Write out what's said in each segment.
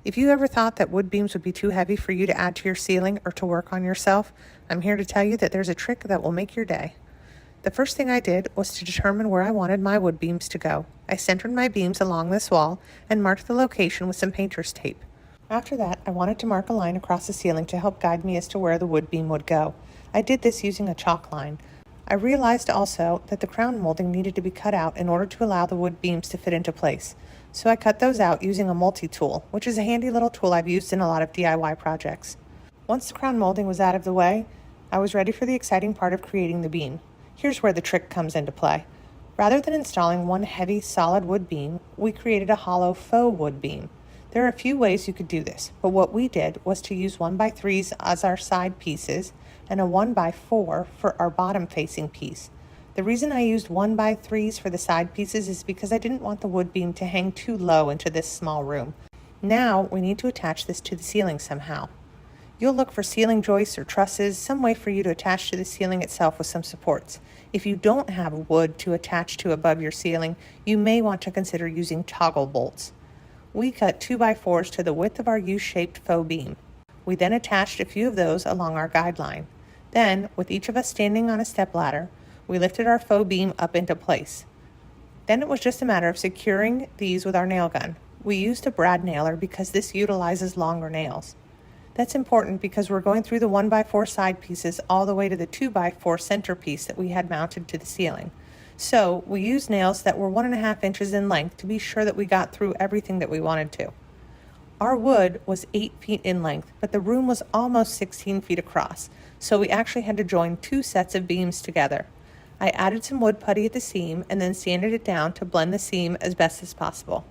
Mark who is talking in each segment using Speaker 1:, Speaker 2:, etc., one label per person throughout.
Speaker 1: If you ever thought that wood beams would be too heavy for you to add to your ceiling or to work on yourself, I'm here to tell you that there's a trick that will make your day. The first thing I did was to determine where I wanted my wood beams to go. I centered my beams along this wall and marked the location with some painter's tape. After that, I wanted to mark a line across the ceiling to help guide me as to where the wood beam would go. I did this using a chalk line. I realized also that the crown molding needed to be cut out in order to allow the wood beams to fit into place. So I cut those out using a multi-tool, which is a handy little tool I've used in a lot of DIY projects. Once the crown molding was out of the way, I was ready for the exciting part of creating the beam. Here's where the trick comes into play. Rather than installing one heavy, solid wood beam, we created a hollow faux wood beam. There are a few ways you could do this, but what we did was to use 1x3s as our side pieces and a 1x4 for our bottom-facing piece. The reason I used 1x3s for the side pieces is because I didn't want the wood beam to hang too low into this small room. Now we need to attach this to the ceiling somehow. You'll look for ceiling joists or trusses, some way for you to attach to the ceiling itself with some supports. If you don't have wood to attach to above your ceiling, you may want to consider using toggle bolts. We cut 2x4s to the width of our U-shaped faux beam. We then attached a few of those along our guideline. Then, with each of us standing on a stepladder, we lifted our faux beam up into place. Then it was just a matter of securing these with our nail gun. We used a brad nailer because this utilizes longer nails. That's important because we're going through the 1x4 side pieces all the way to the 2x4 centerpiece that we had mounted to the ceiling. So we used nails that were 1.5 inches in length to be sure that we got through everything that we wanted to. Our wood was 8 feet in length, but the room was almost 16 feet across, so we actually had to join 2 sets of beams together. I added some wood putty at the seam and then sanded it down to blend the seam as best as possible.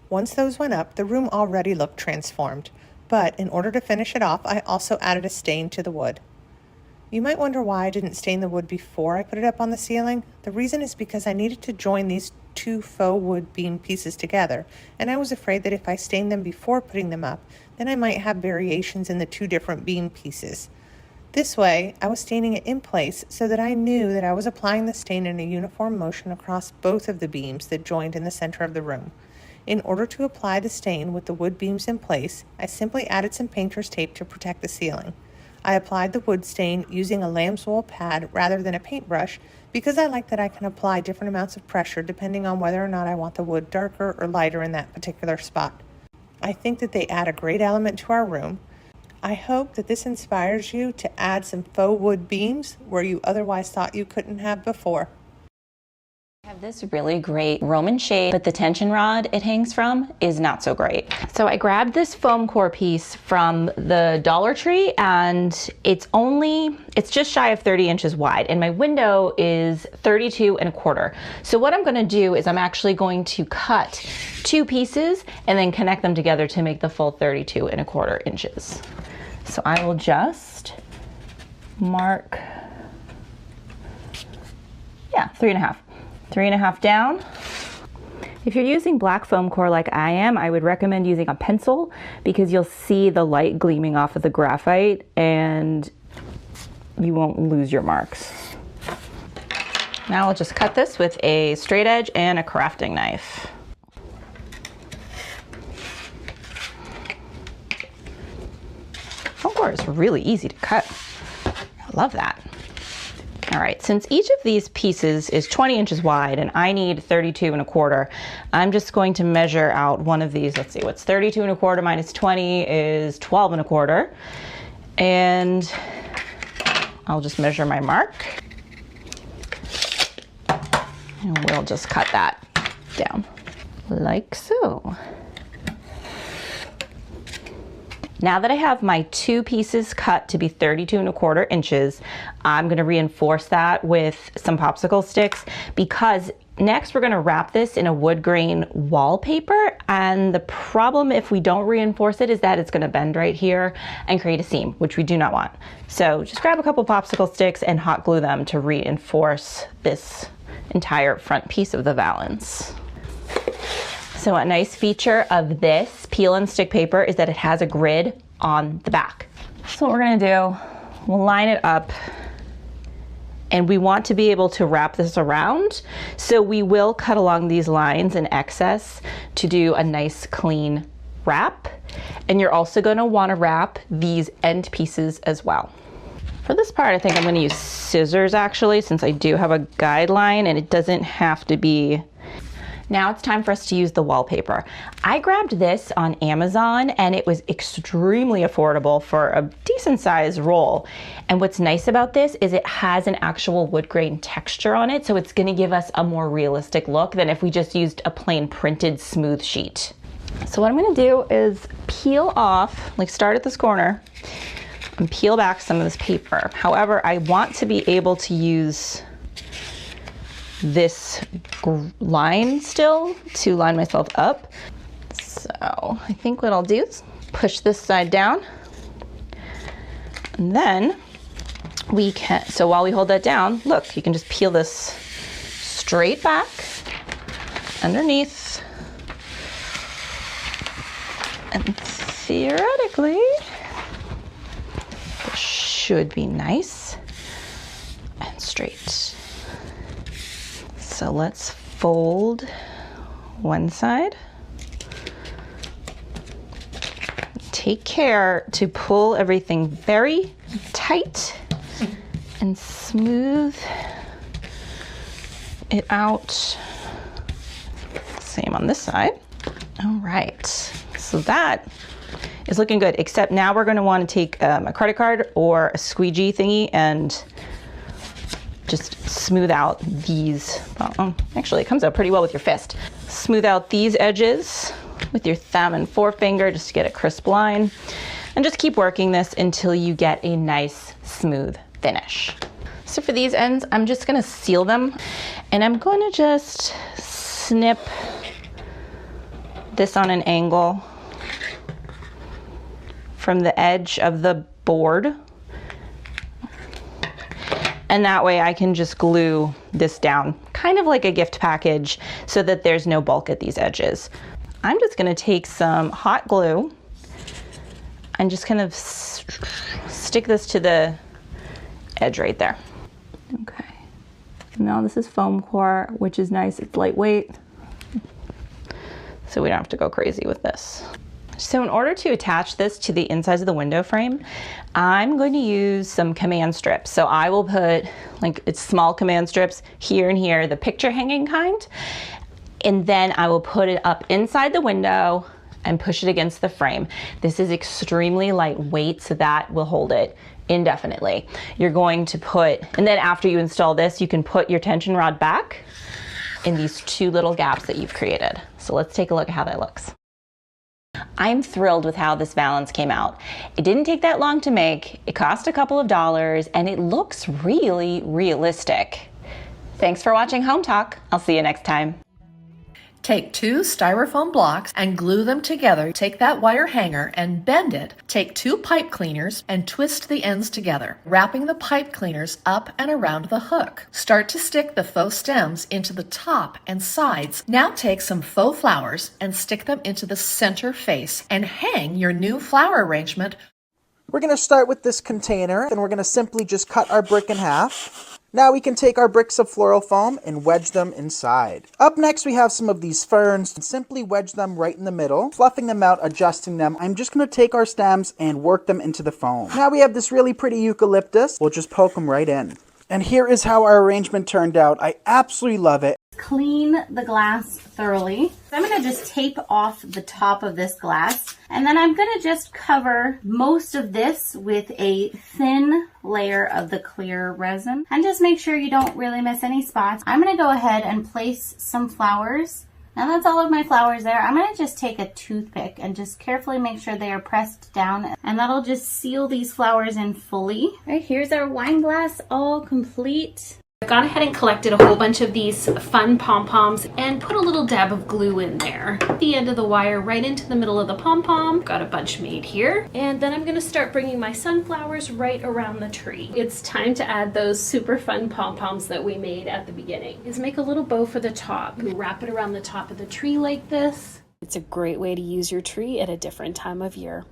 Speaker 1: Once those went up, the room already looked transformed, but in order to finish it off, I also added a stain to the wood. You might wonder why I didn't stain the wood before I put it up on the ceiling. The reason is because I needed to join these 2 faux wood beam pieces together, and I was afraid that if I stained them before putting them up, then I might have variations in the 2 different beam pieces. This way, I was staining it in place so that I knew that I was applying the stain in a uniform motion across both of the beams that joined in the center of the room. In order to apply the stain with the wood beams in place, I simply added some painter's tape to protect the ceiling. I applied the wood stain using a lamb's wool pad rather than a paintbrush because I like that I can apply different amounts of pressure depending on whether or not I want the wood darker or lighter in that particular spot. I think that they add a great element to our room. I hope that this inspires you to add some faux wood beams where you otherwise thought you couldn't have before.
Speaker 2: I have this really great Roman shade, but the tension rod it hangs from is not so great. So I grabbed this foam core piece from the Dollar Tree, and it's just shy of 30 inches wide, and my window is 32.25. So what I'm going to do is I'm actually going to cut 2 pieces and then connect them together to make the full 32.25 inches. So I will just mark, 3.5 down. If you're using black foam core like I am, I would recommend using a pencil because you'll see the light gleaming off of the graphite and you won't lose your marks. Now I'll just cut this with a straight edge and a crafting knife. Foam core is really easy to cut. I love that. All right, since each of these pieces is 20 inches wide and I need 32.25, I'm just going to measure out one of these. Let's see, what's 32.25 minus 20 is 12.25. And I'll just measure my mark. And we'll just cut that down like so. Now that I have my 2 pieces cut to be 32.25 inches, I'm going to reinforce that with some popsicle sticks because next we're going to wrap this in a wood grain wallpaper, and the problem if we don't reinforce it is that it's going to bend right here and create a seam, which we do not want. So just grab a couple popsicle sticks and hot glue them to reinforce this entire front piece of the valance. So a nice feature of this peel and stick paper is that it has a grid on the back. So what we're gonna do, we'll line it up and we want to be able to wrap this around. So we will cut along these lines in excess to do a nice clean wrap, and you're also going to want to wrap these end pieces as well. For this part, I think I'm going to use scissors actually, since I do have a guideline and it doesn't have to be. Now it's time for us to use the wallpaper. I grabbed this on Amazon and it was extremely affordable for a decent sized roll. And what's nice about this is it has an actual wood grain texture on it, so it's going to give us a more realistic look than if we just used a plain printed smooth sheet. So what I'm going to do is peel off, like start at this corner, and peel back some of this paper. However, I want to be able to use this line still to line myself up. So I think what I'll do is push this side down, and then we can, so while we hold that down, look, you can just peel this straight back underneath, and theoretically this should be nice and straight. So let's fold one side. Take care to pull everything very tight and smooth it out. Same on this side. All right, so that is looking good, except now we're going to want to take a credit card or a squeegee thingy and just smooth out these. Well, actually, it comes out pretty well with your fist. Smooth out these edges with your thumb and forefinger just to get a crisp line. And just keep working this until you get a nice, smooth finish. So for these ends, I'm just gonna seal them. And I'm gonna just snip this on an angle from the edge of the board. And that way I can just glue this down, kind of like a gift package, so that there's no bulk at these edges. I'm just gonna take some hot glue and just kind of stick this to the edge right there. Okay, now this is foam core, which is nice, it's lightweight, so we don't have to go crazy with this. So in order to attach this to the insides of the window frame, I'm going to use some command strips. So I will put, like, it's small command strips here and here, the picture hanging kind, and then I will put it up inside the window and push it against the frame. This is extremely lightweight, so that will hold it indefinitely. You're going to put, and then after you install this, you can put your tension rod back in these two little gaps that you've created. So let's take a look at how that looks. I'm thrilled with how this valance came out. It didn't take that long to make, it cost a couple of dollars, and it looks really realistic. Thanks for watching Home Talk. I'll see you next time.
Speaker 3: Take 2 styrofoam blocks and glue them together. Take that wire hanger and bend it. Take 2 pipe cleaners and twist the ends together, wrapping the pipe cleaners up and around the hook. Start to stick the faux stems into the top and sides. Now take some faux flowers and stick them into the center face and hang your new flower arrangement.
Speaker 4: We're going to start with this container, and we're going to simply just cut our brick in half. Now we can take our bricks of floral foam and wedge them inside. Up next we have some of these ferns, and simply wedge them right in the middle, fluffing them out, adjusting them. I'm just going to take our stems and work them into the foam. Now we have this really pretty eucalyptus. We'll just poke them right in. And here is how our arrangement turned out. I absolutely love it.
Speaker 5: Clean the glass thoroughly. So I'm going to just tape off the top of this glass, and then I'm going to just cover most of this with a thin layer of the clear resin, and just make sure you don't really miss any spots. I'm going to go ahead and place some flowers. Now that's all of my flowers there. I'm going to just take a toothpick and just carefully make sure they are pressed down, and that'll just seal these flowers in fully. All right, here's our wine glass all complete.
Speaker 6: I've gone ahead and collected a whole bunch of these fun pom-poms and put a little dab of glue in there. The end of the wire right into the middle of the pom-pom. Got a bunch made here. And then I'm gonna start bringing my sunflowers right around the tree. It's time to add those super fun pom-poms that we made at the beginning. Is make a little bow for the top. You wrap it around the top of the tree like this. It's a great way to use your tree at a different time of year.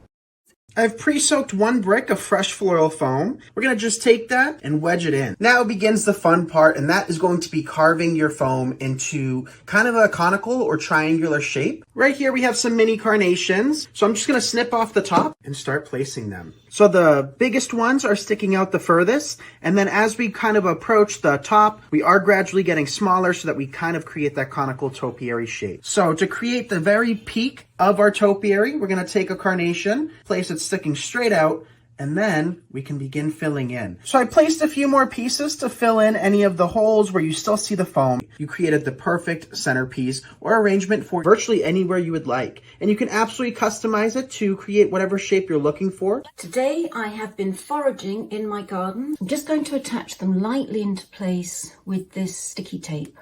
Speaker 4: I've pre-soaked 1 brick of fresh floral foam. We're going to just take that and wedge it in. Now begins the fun part, and that is going to be carving your foam into kind of a conical or triangular shape. Right here we have some mini carnations. So I'm just going to snip off the top and start placing them. So the biggest ones are sticking out the furthest. And then as we kind of approach the top, we are gradually getting smaller so that we kind of create that conical topiary shape. So to create the very peak of our topiary, we're going to take a carnation, place it sticking straight out, and then we can begin filling in. So I placed a few more pieces to fill in any of the holes where you still see the foam. You created the perfect centerpiece or arrangement for virtually anywhere you would like. And you can absolutely customize it to create whatever shape you're looking for.
Speaker 7: Today I have been foraging in my garden. I'm just going to attach them lightly into place with this sticky tape.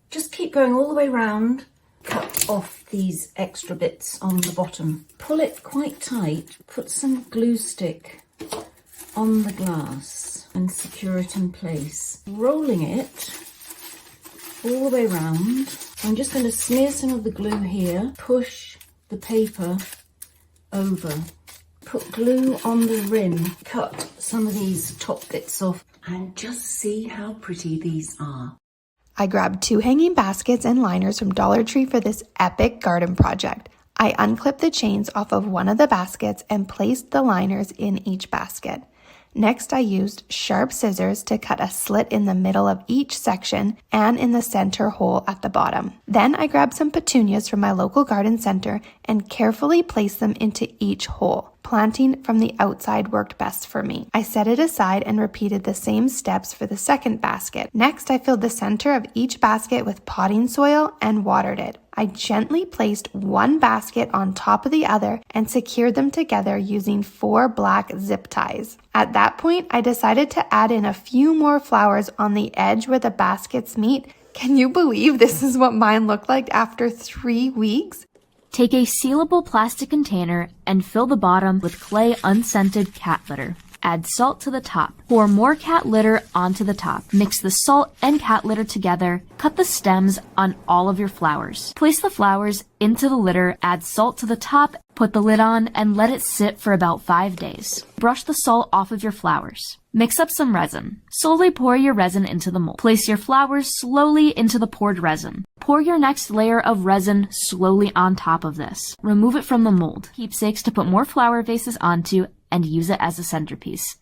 Speaker 7: Just keep going all the way around. Cut off these extra bits on the bottom. Pull it quite tight. Put some glue stick on the glass and secure it in place. Rolling it all the way around. I'm just going to smear some of the glue here. Push the paper over. Put glue on the rim. Cut some of these top bits off and just see how pretty these are.
Speaker 8: I grabbed 2 hanging baskets and liners from Dollar Tree for this epic garden project. I unclipped the chains off of one of the baskets and placed the liners in each basket. Next, I used sharp scissors to cut a slit in the middle of each section and in the center hole at the bottom. Then I grabbed some petunias from my local garden center and carefully placed them into each hole. Planting from the outside worked best for me. I set it aside and repeated the same steps for the second basket. Next, I filled the center of each basket with potting soil and watered it. I gently placed one basket on top of the other and secured them together using 4 black zip ties. At that point, I decided to add in a few more flowers on the edge where the baskets meet. Can you believe this is what mine looked like after 3 weeks?
Speaker 9: Take a sealable plastic container and fill the bottom with clay unscented cat litter. Add salt to the top. Pour more cat litter onto the top. Mix the salt and cat litter together. Cut the stems on all of your flowers. Place the flowers into the litter, add salt to the top, put the lid on, and let it sit for about 5 days. Brush the salt off of your flowers. Mix up some resin. Slowly pour your resin into the mold. Place your flowers slowly into the poured resin. Pour your next layer of resin slowly on top of this. Remove it from the mold. Keepsakes to put more flower vases onto and use it as a centerpiece.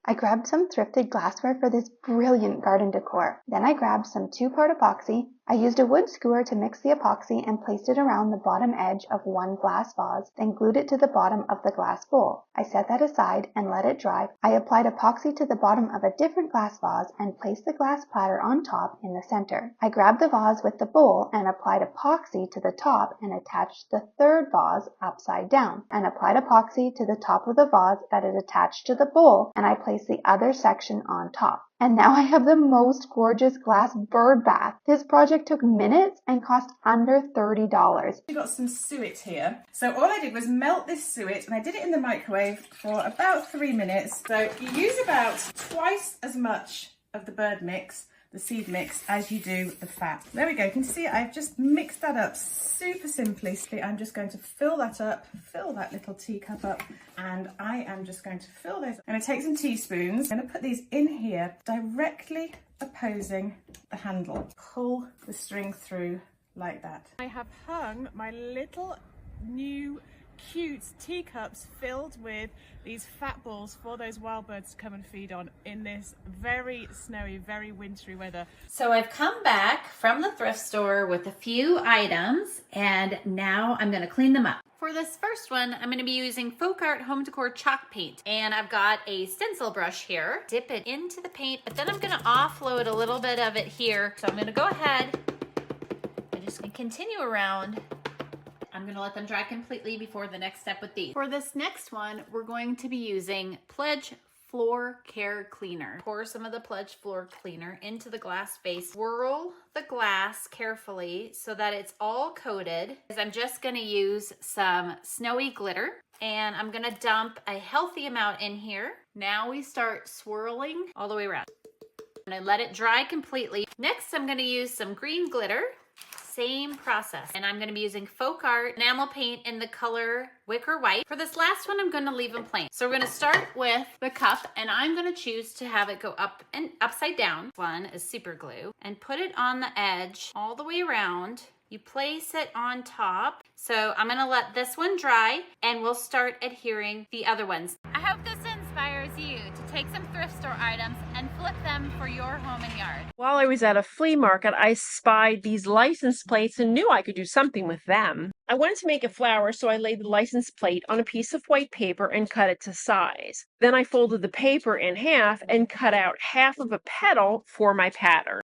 Speaker 8: I grabbed some thrifted glassware for this brilliant garden decor. Then I grabbed some 2-part epoxy. I used a wood skewer to mix the epoxy and placed it around the bottom edge of one glass vase, then glued it to the bottom of the glass bowl. I set that aside and let it dry. I applied epoxy to the bottom of a different glass vase and placed the glass platter on top in the center. I grabbed the vase with the bowl and applied epoxy to the top and attached the third vase upside down, and applied epoxy to the top of the vase that is attached to the bowl, and I placed the other section on top. And now I have the most gorgeous glass bird bath. This project took minutes and cost under $30.
Speaker 10: We've got some suet here. So all I did was melt this suet, and I did it in the microwave for about 3 minutes. So you use about twice as much of the bird mix, the seed mix, as you do the fat. There we go. You can see I've just mixed that up super simply. I'm just going to fill that up, fill that little teacup up, and I am just going to fill those. I'm going to take some teaspoons. I'm going to put these in here directly opposing the handle. Pull the string through like that. I have hung my little new cute teacups filled with these fat balls for those wild birds to come and feed on in this very snowy, very wintry weather.
Speaker 11: So I've come back from the thrift store with a few items, and now I'm going to clean them up. For this first one, I'm going to be using Folk Art Home Decor chalk paint, and I've got a stencil brush here. Dip it into the paint, but then I'm going to offload a little bit of it here. So I'm going to go ahead and just continue around. I'm going to let them dry completely before the next step with these. For this next one, we're going to be using Pledge Floor Care Cleaner. Pour some of the Pledge Floor Cleaner into the glass base. Swirl the glass carefully so that it's all coated. I'm just going to use some snowy glitter, and I'm going to dump a healthy amount in here. Now we start swirling all the way around. I'm going to let it dry completely. Next, I'm going to use some green glitter. Same process, and I'm going to be using Folk Art enamel paint in the color Wicker White. For this last one, I'm going to leave them plain. So we're going to start with the cup, and I'm going to choose to have it go up and upside down. One is super glue, and put it on the edge all the way around. You place it on top. So I'm going to let this one dry, and we'll start adhering the other ones. I hope this inspires you to take some thrift store items and flip them for your home and yard.
Speaker 12: While I was at a flea market, I spied these license plates and knew I could do something with them. I wanted to make a flower, so I laid the license plate on a piece of white paper and cut it to size. Then I folded the paper in half and cut out half of a petal for my pattern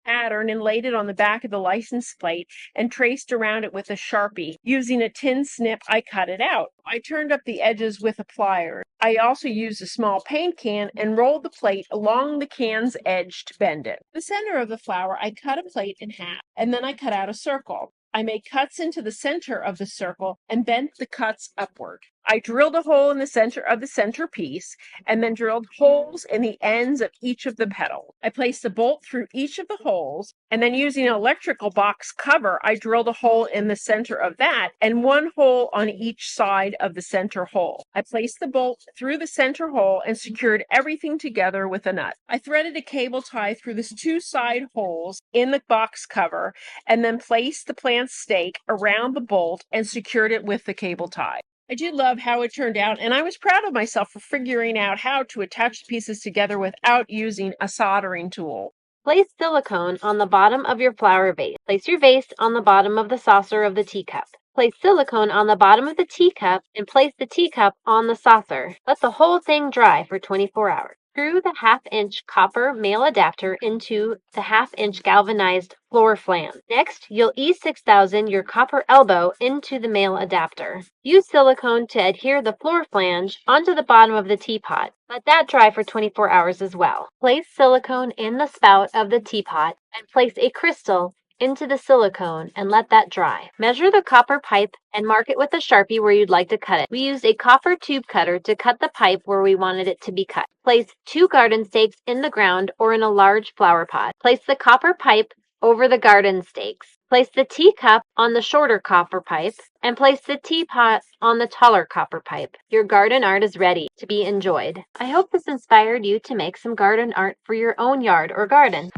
Speaker 12: and laid it on the back of the license plate and traced around it with a Sharpie. Using a tin snip, I cut it out. I turned up the edges with a plier. I also used a small paint can and rolled the plate along the can's edge to bend it. The center of the flower, I cut a plate in half, and then I cut out a circle. I made cuts into the center of the circle and bent the cuts upward. I drilled a hole in the center of the centerpiece and then drilled holes in the ends of each of the petals. I placed a bolt through each of the holes, and then using an electrical box cover, I drilled a hole in the center of that and one hole on each side of the center hole. I placed the bolt through the center hole and secured everything together with a nut. I threaded a cable tie through the 2 side holes in the box cover and then placed the plant stake around the bolt and secured it with the cable tie. I did love how it turned out, and I was proud of myself for figuring out how to attach the pieces together without using a soldering tool.
Speaker 11: Place silicone on the bottom of your flower vase. Place your vase on the bottom of the saucer of the teacup. Place silicone on the bottom of the teacup and place the teacup on the saucer. Let the whole thing dry for 24 hours. Screw the 1/2-inch copper male adapter into the 1/2-inch galvanized floor flange. Next, you'll E6000 your copper elbow into the male adapter. Use silicone to adhere the floor flange onto the bottom of the teapot. Let that dry for 24 hours as well. Place silicone in the spout of the teapot and place a crystal into the silicone and let that dry. Measure the copper pipe and mark it with a Sharpie where you'd like to cut it. We used a copper tube cutter to cut the pipe where we wanted it to be cut. Place 2 garden stakes in the ground or in a large flower pot. Place the copper pipe over the garden stakes. Place the teacup on the shorter copper pipe and place the teapot on the taller copper pipe. Your garden art is ready to be enjoyed. I hope this inspired you to make some garden art for your own yard or garden.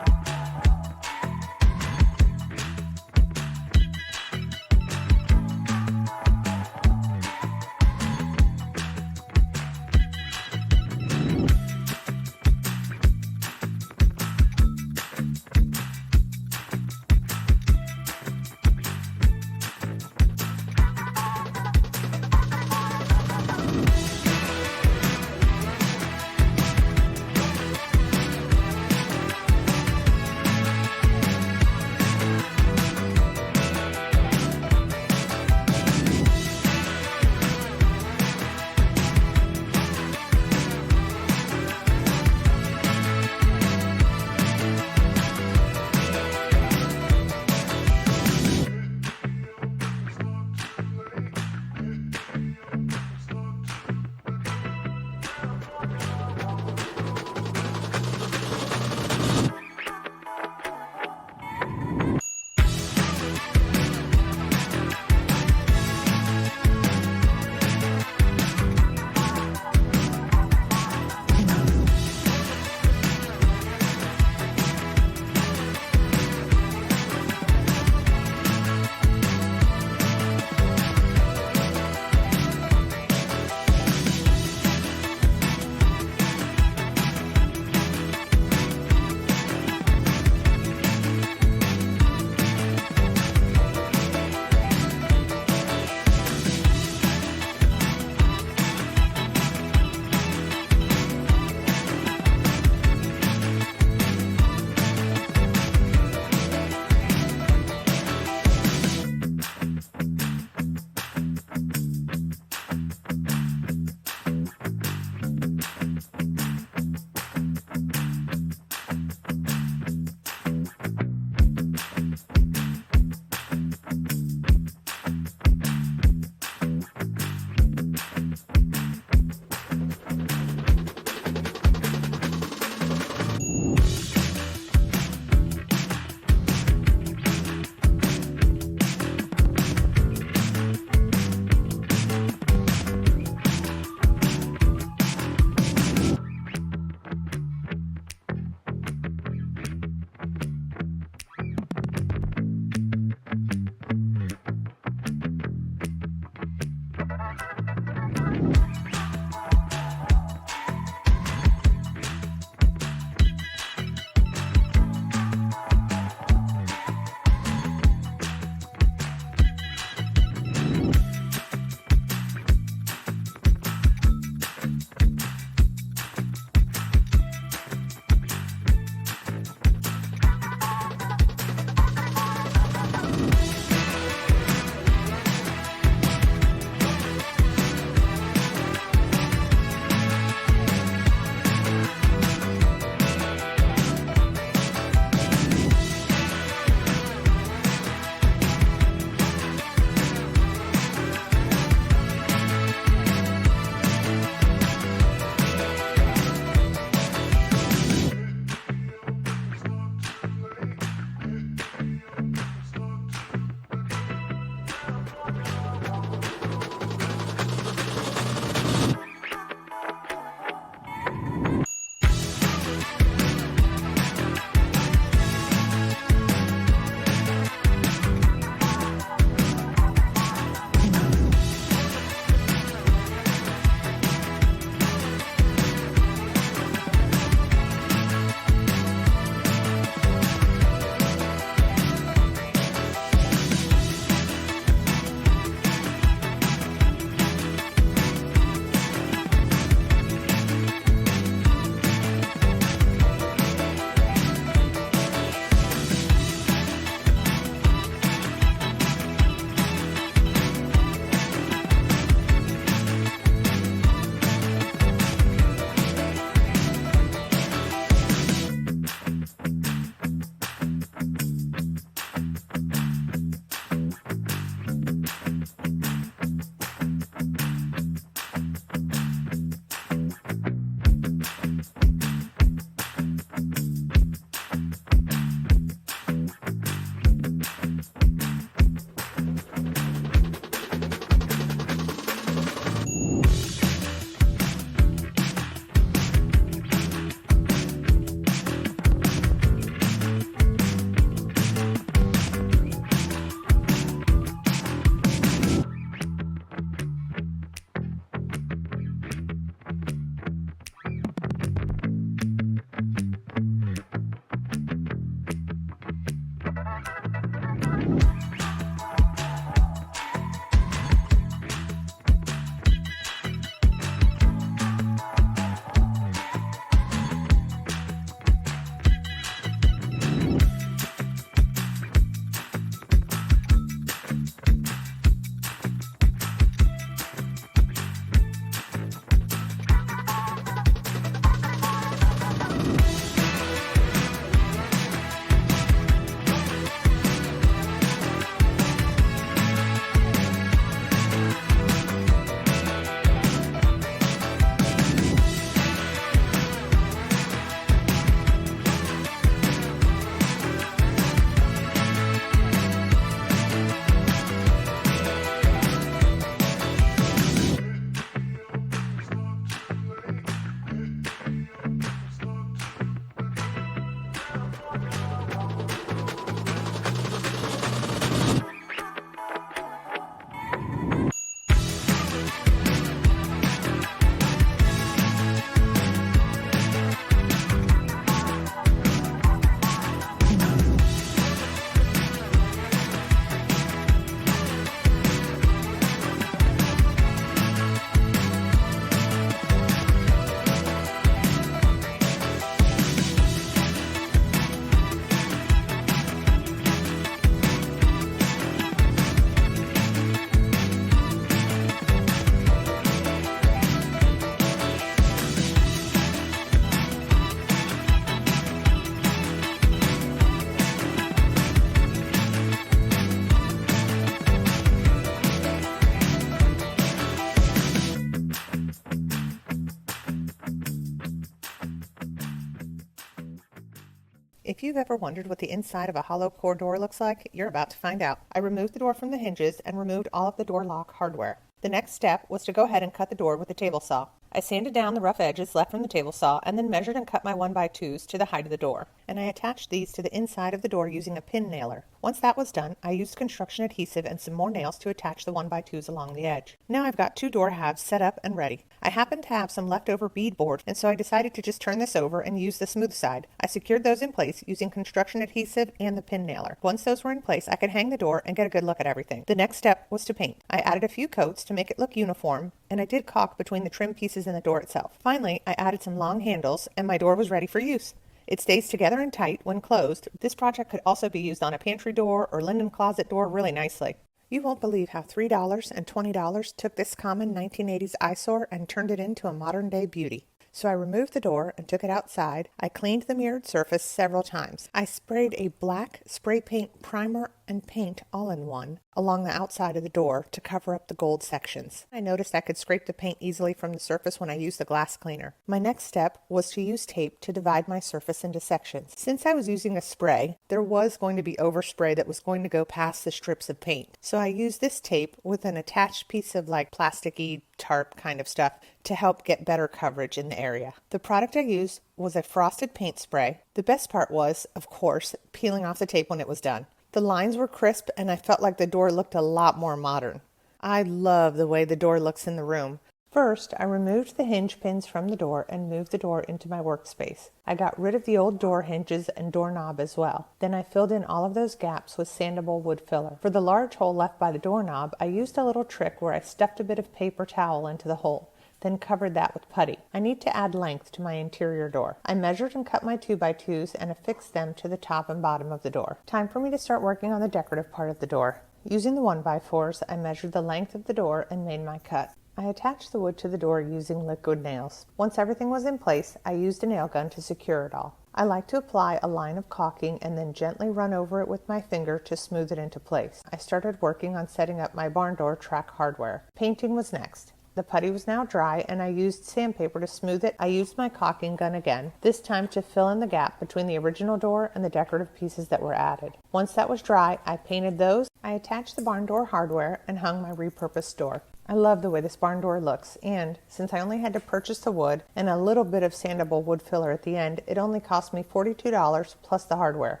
Speaker 1: If you've ever wondered what the inside of a hollow core door looks like, you're about to find out. I removed the door from the hinges and removed all of the door lock hardware. The next step was to go ahead and cut the door with a table saw. I sanded down the rough edges left from the table saw and then measured and cut my 1x2s to the height of the door. And I attached these to the inside of the door using a pin nailer. Once that was done, I used construction adhesive and some more nails to attach the 1x2s along the edge. Now I've got 2 door halves set up and ready. I happened to have some leftover beadboard, and so I decided to just turn this over and use the smooth side. I secured those in place using construction adhesive and the pin nailer. Once those were in place, I could hang the door and get a good look at everything. The next step was to paint. I added a few coats to make it look uniform, and I did caulk between the trim pieces and the door itself. Finally, I added some long handles, and my door was ready for use. It stays together and tight when closed. This project could also be used on a pantry door or linen closet door really nicely. You won't believe how $3 and $20 took this common 1980s eyesore and turned it into a modern-day beauty. So I removed the door and took it outside. I cleaned the mirrored surface several times. I sprayed a black spray paint primer and paint all in one along the outside of the door to cover up the gold sections. I noticed I could scrape the paint easily from the surface when I used the glass cleaner. My next step was to use tape to divide my surface into sections. Since I was using a spray, there was going to be overspray that was going to go past the strips of paint. So I used this tape with an attached piece of like plasticky tarp kind of stuff to help get better coverage in the area. The product I used was a frosted paint spray. The best part was, of course, peeling off the tape when it was done. The lines were crisp and I felt like the door looked a lot more modern. I love the way the door looks in the room. First, I removed the hinge pins from the door and moved the door into my workspace. I got rid of the old door hinges and doorknob as well. Then I filled in all of those gaps with sandable wood filler. For the large hole left by the doorknob, I used a little trick where I stuffed a bit of paper towel into the hole, then covered that with putty. I need to add length to my interior door. I measured and cut my 2x2s and affixed them to the top and bottom of the door. Time for me to start working on the decorative part of the door. Using the 1x4s, I measured the length of the door and made my cut. I attached the wood to the door using liquid nails. Once everything was in place, I used a nail gun to secure it all. I like to apply a line of caulking and then gently run over it with my finger to smooth it into place. I started working on setting up my barn door track hardware. Painting was next. The putty was now dry and I used sandpaper to smooth it. I used my caulking gun again, this time to fill in the gap between the original door and the decorative pieces that were added. Once that was dry, I painted those. I attached the barn door hardware and hung my repurposed door. I love the way this barn door looks, and since I only had to purchase the wood and a little bit of sandable wood filler at the end, it only cost me $42 plus the hardware.